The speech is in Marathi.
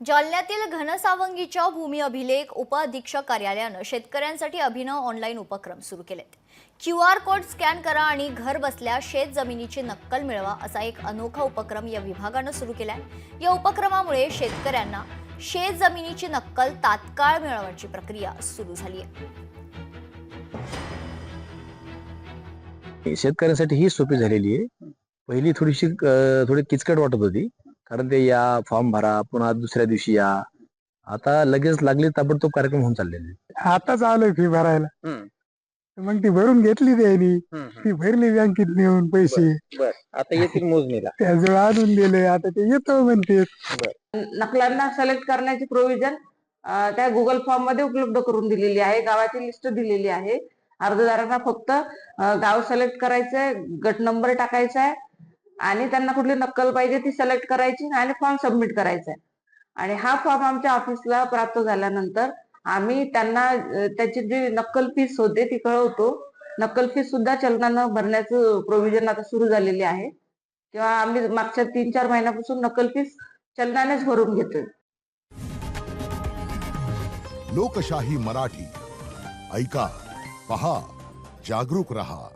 जालन्यातील घनसावंगीच्या भूमी अभिलेख उपअधीक्षक कार्यालयानं शेतकऱ्यांसाठी अभिनव ऑनलाईन उपक्रम सुरू केलेत। QR कोड स्कॅन करा आणि घर बसल्या शेत जमिनीची नक्कल मिळवा असा एक अनोखा उपक्रम या विभागानं सुरू केलाय। या उपक्रमामुळे शेतकऱ्यांना शेत जमिनीची नक्कल तात्काळ मिळवण्याची प्रक्रिया सुरू झाली आहे। शेतकऱ्यांसाठी ही सोपी झालेली आहे। पहिली थोडी किचकट वाटत होती, कारण ते या फॉर्म भरा पुन्हा दुसऱ्या दिवशी या। आता लगेच लागले ताबडतोब कार्यक्रम होऊन चाललेले। आताच आलोय फी भरायला, मग ती भरून घेतली त्यांनी, ती भरली बँकेत नेऊन पैसे। आता येतील मोजणीला, त्याजवळ आणून दिले, आता ते येतो म्हणते। नकलांना सिलेक्ट करण्याची प्रोव्हिजन त्या गुगल फॉर्म मध्ये उपलब्ध करून दिलेली आहे। गावाची लिस्ट दिलेली आहे। अर्जदारांना फक्त गाव सिलेक्ट करायचंय, गट नंबर टाकायचा आहे आणि त्यांना कुठली नक्कल पाहिजे ती सिलेक्ट करायची आणि फॉर्म सबमिट करायचा आहे। आणि हा फॉर्म आमच्या ऑफिसला प्राप्त झाल्यानंतर आम्ही त्यांना त्याची जी नक्कल फीस होते ती कळवतो। नक्कल फीस सुद्धा चलनानं भरण्याचं प्रोव्हिजन आता सुरू झालेली आहे, तेव्हा आम्ही मागच्या 3-4 महिन्यापासून नक्कल फीस चलनानेच भरून घेतोय। लोकशाही मराठी ऐका, पहा, जागरूक रहा।